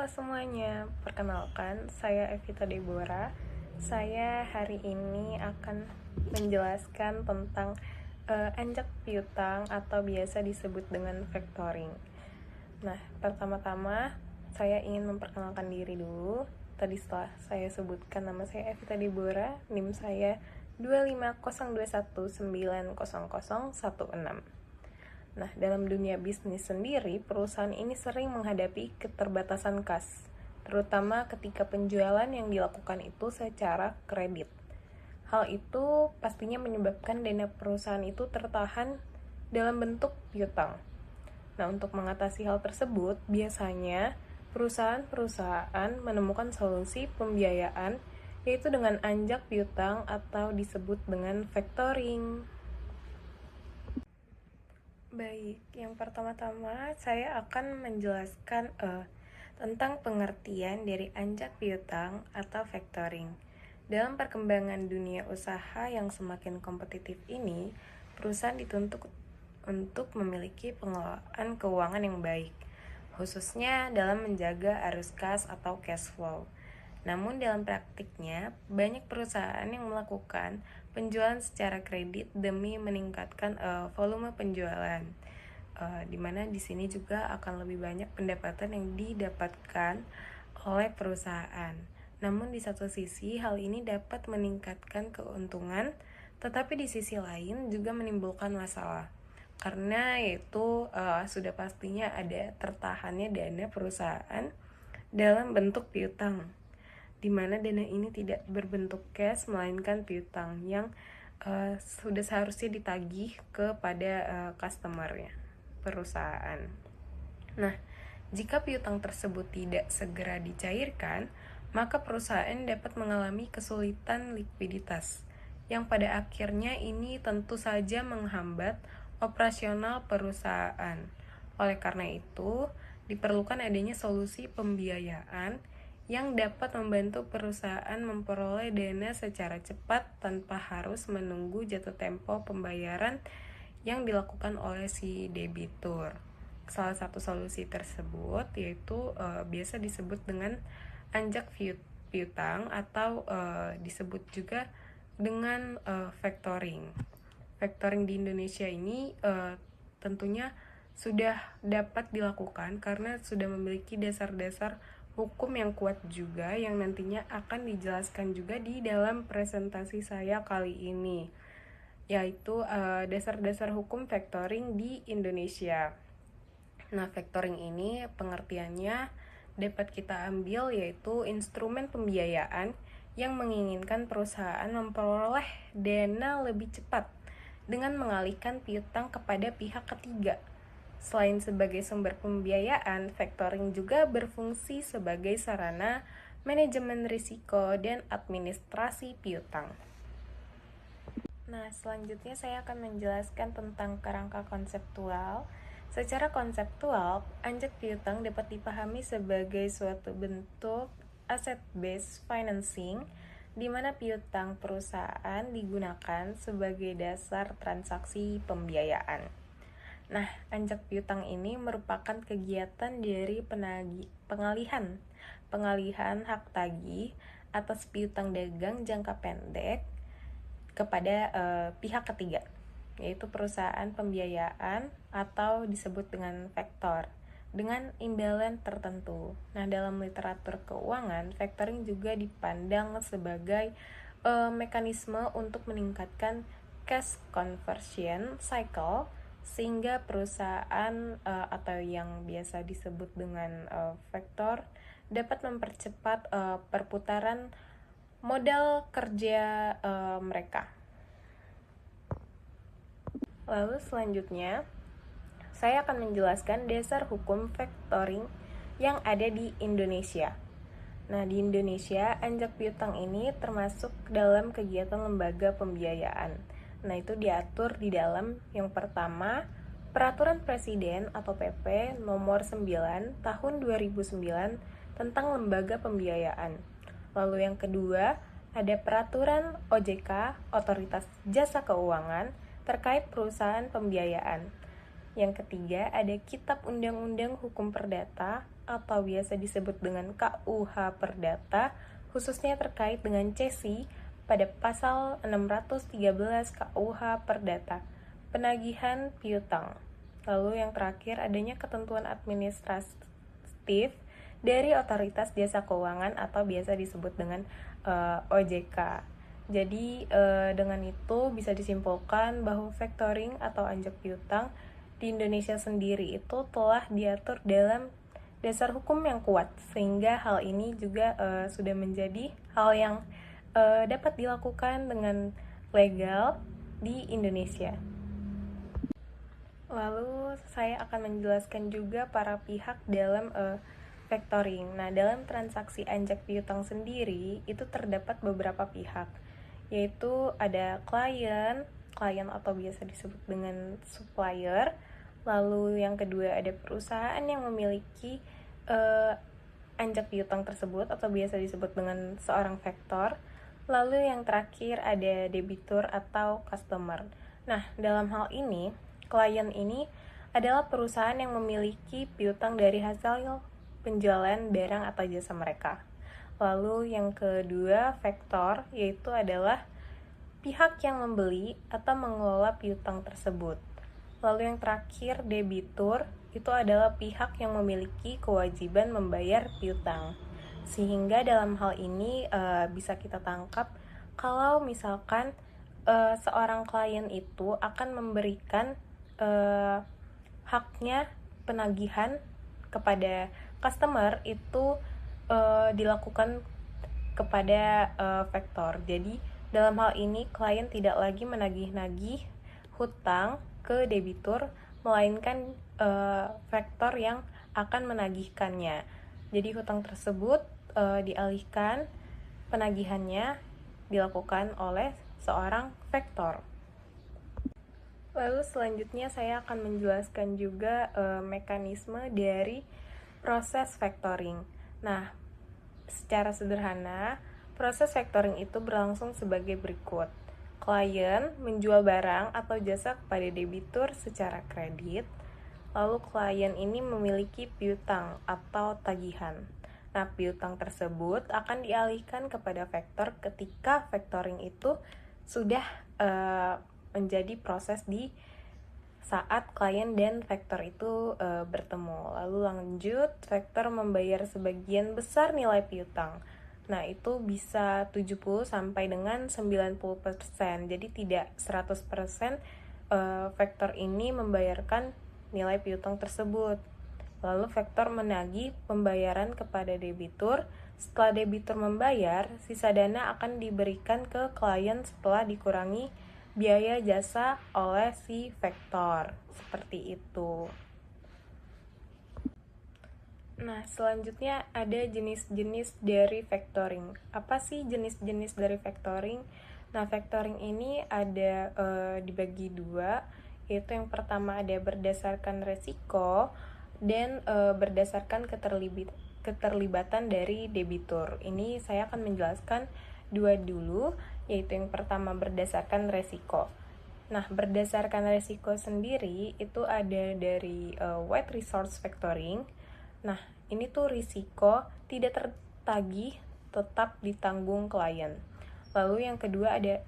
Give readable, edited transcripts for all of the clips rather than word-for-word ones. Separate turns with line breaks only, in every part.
Halo semuanya, perkenalkan saya Evita Deborah. Saya hari ini akan menjelaskan tentang anjak piutang atau biasa disebut dengan factoring. Nah, pertama-tama saya ingin memperkenalkan diri dulu. Tadi setelah saya sebutkan nama saya Evita Deborah, NIM saya 25021900016. Nah, dalam dunia bisnis sendiri, perusahaan ini sering menghadapi keterbatasan kas, terutama ketika penjualan yang dilakukan itu secara kredit. Hal itu pastinya menyebabkan dana perusahaan itu tertahan dalam bentuk piutang. Nah, untuk mengatasi hal tersebut, biasanya perusahaan-perusahaan menemukan solusi pembiayaan, yaitu dengan anjak piutang atau disebut dengan factoring. Baik, yang pertama-tama saya akan menjelaskan tentang pengertian dari anjak piutang atau factoring. Dalam perkembangan dunia usaha yang semakin kompetitif ini, perusahaan dituntut untuk memiliki pengelolaan keuangan yang baik, khususnya dalam menjaga arus kas atau cash flow. Namun dalam praktiknya, banyak perusahaan yang melakukan penjualan secara kredit demi meningkatkan volume penjualan. Di mana di sini juga akan lebih banyak pendapatan yang didapatkan oleh perusahaan. Namun di satu sisi hal ini dapat meningkatkan keuntungan, tetapi di sisi lain juga menimbulkan masalah. Karena yaitu sudah pastinya ada tertahannya dana perusahaan dalam bentuk piutang, di mana dana ini tidak berbentuk cash melainkan piutang yang sudah seharusnya ditagih kepada customer-nya, perusahaan. Nah, jika piutang tersebut tidak segera dicairkan, maka perusahaan dapat mengalami kesulitan likuiditas, yang pada akhirnya ini tentu saja menghambat operasional perusahaan. Oleh karena itu, diperlukan adanya solusi pembiayaan yang dapat membantu perusahaan memperoleh dana secara cepat tanpa harus menunggu jatuh tempo pembayaran yang dilakukan oleh si debitur. Salah satu solusi tersebut yaitu biasa disebut dengan anjak piutang atau disebut juga dengan factoring. Factoring di Indonesia ini tentunya sudah dapat dilakukan karena sudah memiliki dasar-dasar hukum yang kuat juga, yang nantinya akan dijelaskan juga di dalam presentasi saya kali ini, yaitu dasar-dasar hukum factoring di Indonesia. Nah, factoring ini pengertiannya dapat kita ambil yaitu instrumen pembiayaan yang menginginkan perusahaan memperoleh dana lebih cepat dengan mengalihkan piutang kepada pihak ketiga. Selain sebagai sumber pembiayaan, factoring juga berfungsi sebagai sarana manajemen risiko dan administrasi piutang. Nah, selanjutnya saya akan menjelaskan tentang kerangka konseptual. Secara konseptual, anjak piutang dapat dipahami sebagai suatu bentuk asset-based financing di mana piutang perusahaan digunakan sebagai dasar transaksi pembiayaan. Nah, anjak piutang ini merupakan kegiatan dari pengalihan hak tagih atas piutang dagang jangka pendek kepada pihak ketiga, yaitu perusahaan pembiayaan atau disebut dengan faktor dengan imbalan tertentu. Nah, dalam literatur keuangan, factoring juga dipandang sebagai mekanisme untuk meningkatkan cash conversion cycle sehingga perusahaan atau yang biasa disebut dengan faktor dapat mempercepat perputaran modal kerja mereka. Lalu selanjutnya, saya akan menjelaskan dasar hukum factoring yang ada di Indonesia. Nah, di Indonesia, anjak piutang ini termasuk dalam kegiatan lembaga pembiayaan. Nah, itu diatur di dalam yang pertama, Peraturan Presiden atau PP nomor 9 tahun 2009 tentang lembaga pembiayaan. Lalu yang kedua, ada Peraturan OJK, Otoritas Jasa Keuangan, terkait perusahaan pembiayaan. Yang ketiga, ada Kitab Undang-Undang Hukum Perdata atau biasa disebut dengan KUH Perdata, khususnya terkait dengan cesi pada pasal 613 KUH Perdata, penagihan piutang. Lalu yang terakhir, adanya ketentuan administratif dari Otoritas Jasa Keuangan atau biasa disebut dengan OJK. Jadi dengan itu bisa disimpulkan bahwa factoring atau anjak piutang di Indonesia sendiri itu telah diatur dalam dasar hukum yang kuat, sehingga hal ini juga sudah menjadi hal yang dapat dilakukan dengan legal di Indonesia. Lalu saya akan menjelaskan juga para pihak dalam factoring. Nah, dalam transaksi anjak piutang sendiri itu terdapat beberapa pihak, yaitu ada klien atau biasa disebut dengan supplier. Lalu yang kedua ada perusahaan yang memiliki anjak piutang tersebut atau biasa disebut dengan seorang faktor. Lalu yang terakhir ada debitur atau customer. Nah, dalam hal ini, klien ini adalah perusahaan yang memiliki piutang dari hasil penjualan barang atau jasa mereka. Lalu yang kedua, faktor, yaitu adalah pihak yang membeli atau mengelola piutang tersebut. Lalu yang terakhir, debitur, itu adalah pihak yang memiliki kewajiban membayar piutang. Sehingga dalam hal ini bisa kita tangkap kalau misalkan seorang klien itu akan memberikan haknya penagihan kepada customer itu dilakukan kepada faktor. Jadi dalam hal ini klien tidak lagi menagih-nagih hutang ke debitur, melainkan faktor yang akan menagihkannya. Jadi hutang tersebut dialihkan, penagihannya dilakukan oleh seorang faktor. Lalu selanjutnya saya akan menjelaskan juga mekanisme dari proses factoring. Nah, secara sederhana, proses factoring itu berlangsung sebagai berikut. Klien menjual barang atau jasa kepada debitur secara kredit, lalu klien ini memiliki piutang atau tagihan. Nah, piutang tersebut akan dialihkan kepada faktor ketika factoring itu sudah menjadi proses di saat klien dan faktor itu bertemu. Lalu lanjut, faktor membayar sebagian besar nilai piutang. Nah, itu bisa 70 sampai dengan 90%. Jadi tidak 100% faktor ini membayarkan nilai piutang tersebut. Lalu faktor menagih pembayaran kepada debitur. Setelah debitur membayar, sisa dana akan diberikan ke klien setelah dikurangi biaya jasa oleh si faktor. Seperti itu. Nah, selanjutnya ada jenis-jenis dari factoring. Apa sih jenis-jenis dari factoring? Nah, factoring ini ada dibagi dua, yaitu yang pertama ada berdasarkan resiko dan berdasarkan keterlibatan dari debitur. Ini saya akan menjelaskan dua dulu, yaitu yang pertama berdasarkan resiko. Nah, berdasarkan resiko sendiri itu ada dari wide resource factoring. Nah, ini tuh risiko tidak tertagih tetap ditanggung klien. Lalu yang kedua ada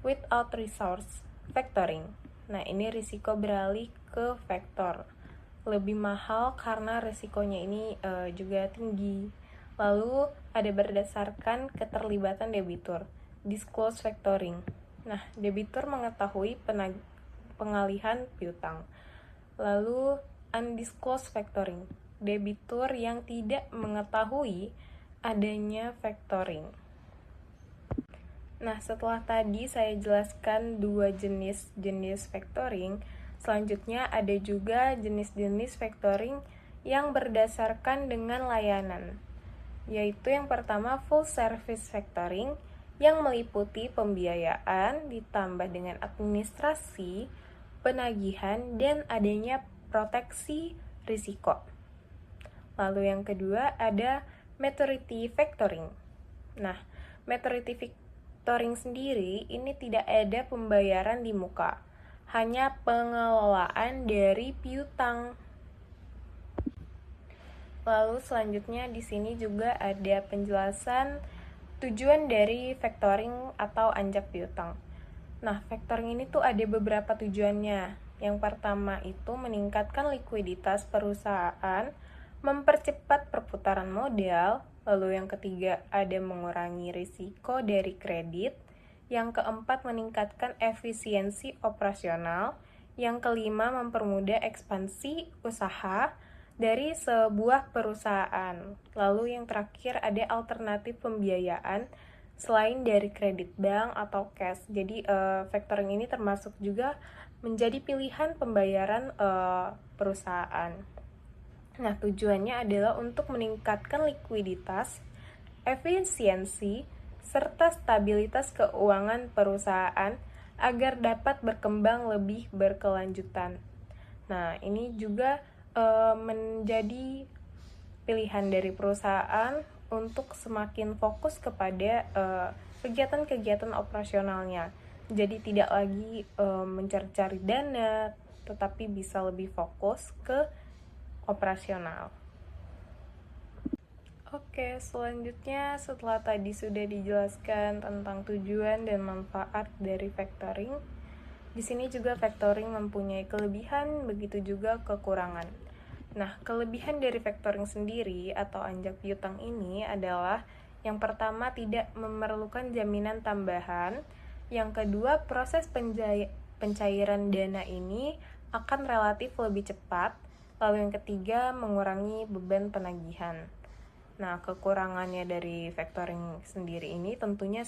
without resource factoring. Nah, ini risiko beralih ke faktor. Lebih mahal karena risikonya ini juga tinggi. Lalu ada berdasarkan keterlibatan debitur, disclose factoring. Nah, debitur mengetahui pengalihan piutang. Lalu undisclosed factoring, debitur yang tidak mengetahui adanya factoring. Nah, setelah tadi saya jelaskan dua jenis factoring, selanjutnya ada juga jenis-jenis factoring yang berdasarkan dengan layanan, yaitu yang pertama full service factoring yang meliputi pembiayaan ditambah dengan administrasi, penagihan, dan adanya proteksi risiko. Lalu yang kedua ada maturity factoring. Nah, maturity factoring sendiri ini tidak ada pembayaran di muka, hanya pengelolaan dari piutang. Lalu selanjutnya di sini juga ada penjelasan tujuan dari factoring atau anjak piutang. Nah, factoring ini tuh ada beberapa tujuannya. Yang pertama itu meningkatkan likuiditas perusahaan, mempercepat perputaran modal. Lalu yang ketiga ada mengurangi risiko dari kredit. Yang keempat meningkatkan efisiensi operasional. Yang kelima mempermudah ekspansi usaha dari sebuah perusahaan. Lalu yang terakhir ada alternatif pembiayaan selain dari kredit bank atau cash. Jadi factoring ini termasuk juga menjadi pilihan pembayaran perusahaan. Nah, tujuannya adalah untuk meningkatkan likuiditas, efisiensi, serta stabilitas keuangan perusahaan agar dapat berkembang lebih berkelanjutan. Nah, ini juga menjadi pilihan dari perusahaan untuk semakin fokus kepada kegiatan-kegiatan operasionalnya. Jadi tidak lagi mencari-cari dana, tetapi bisa lebih fokus ke operasional. Oke, selanjutnya setelah tadi sudah dijelaskan tentang tujuan dan manfaat dari factoring, di sini juga factoring mempunyai kelebihan, begitu juga kekurangan. Nah, kelebihan dari factoring sendiri atau anjak piutang ini adalah yang pertama tidak memerlukan jaminan tambahan, yang kedua proses pencairan dana ini akan relatif lebih cepat, lalu yang ketiga mengurangi beban penagihan. Nah, kekurangannya dari factoring sendiri ini tentunya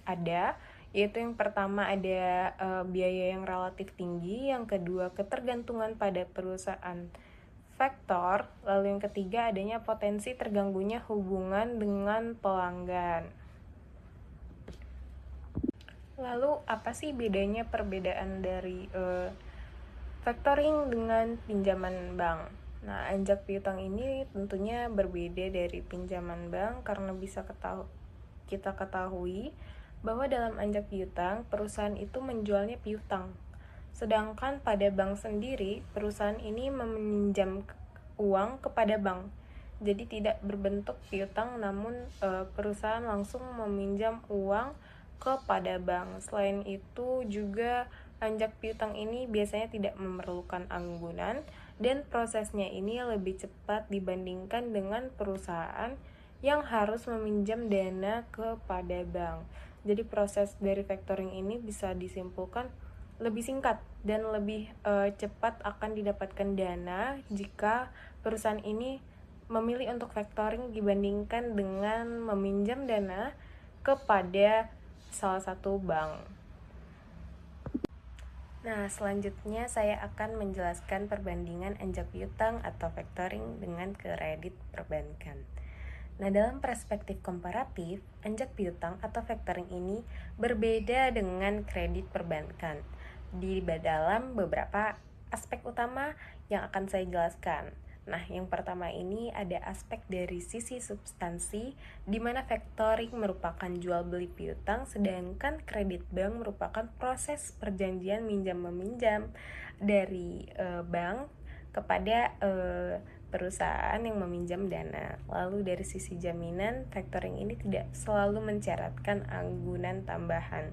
ada, yaitu yang pertama ada biaya yang relatif tinggi, yang kedua ketergantungan pada perusahaan faktor, lalu yang ketiga adanya potensi terganggunya hubungan dengan pelanggan. Lalu apa sih bedanya perbedaan dari factoring dengan pinjaman bank? Nah, anjak piutang ini tentunya berbeda dari pinjaman bank karena bisa kita ketahui bahwa dalam anjak piutang perusahaan itu menjualnya piutang. Sedangkan pada bank sendiri, perusahaan ini meminjam uang kepada bank. Jadi tidak berbentuk piutang, namun perusahaan langsung meminjam uang kepada bank. Selain itu juga anjak piutang ini biasanya tidak memerlukan anggunan dan prosesnya ini lebih cepat dibandingkan dengan perusahaan yang harus meminjam dana kepada bank. Jadi proses dari factoring ini bisa disimpulkan lebih singkat dan lebih cepat akan didapatkan dana jika perusahaan ini memilih untuk factoring dibandingkan dengan meminjam dana kepada salah satu bank. Nah, selanjutnya saya akan menjelaskan perbandingan anjak piutang atau factoring dengan kredit perbankan. Nah, dalam perspektif komparatif, anjak piutang atau factoring ini berbeda dengan kredit perbankan di dalam beberapa aspek utama yang akan saya jelaskan. Nah, yang pertama ini ada aspek dari sisi substansi, di mana factoring merupakan jual beli piutang, sedangkan kredit bank merupakan proses perjanjian minjam-meminjam dari bank kepada perusahaan yang meminjam dana. Lalu dari sisi jaminan, factoring ini tidak selalu mensyaratkan anggunan tambahan.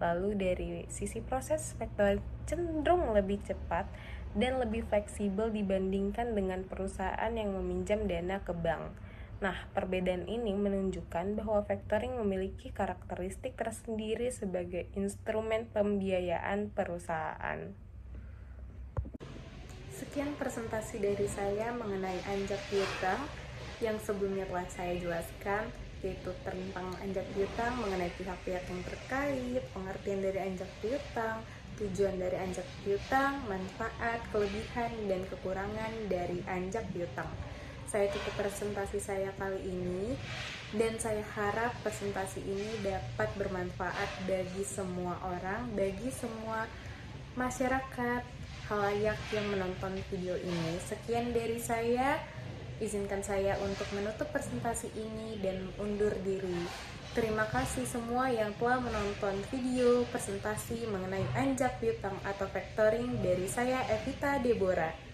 Lalu dari sisi proses, factoring cenderung lebih cepat dan lebih fleksibel dibandingkan dengan perusahaan yang meminjam dana ke bank. Nah, perbedaan ini menunjukkan bahwa factoring memiliki karakteristik tersendiri sebagai instrumen pembiayaan perusahaan. Sekian presentasi dari saya mengenai anjak piutang yang sebelumnya telah saya jelaskan, yaitu tentang anjak piutang, mengenai pihak-pihak yang terkait, pengertian dari anjak piutang, tujuan dari anjak piutang, manfaat, kelebihan, dan kekurangan dari anjak piutang. Saya tutup presentasi saya kali ini, dan saya harap presentasi ini dapat bermanfaat bagi semua orang, bagi semua masyarakat halayak yang menonton video ini. Sekian dari saya. Izinkan saya untuk menutup presentasi ini dan undur diri. Terima kasih semua yang telah menonton video presentasi mengenai anjak piutang atau factoring dari saya, Evita Deborah.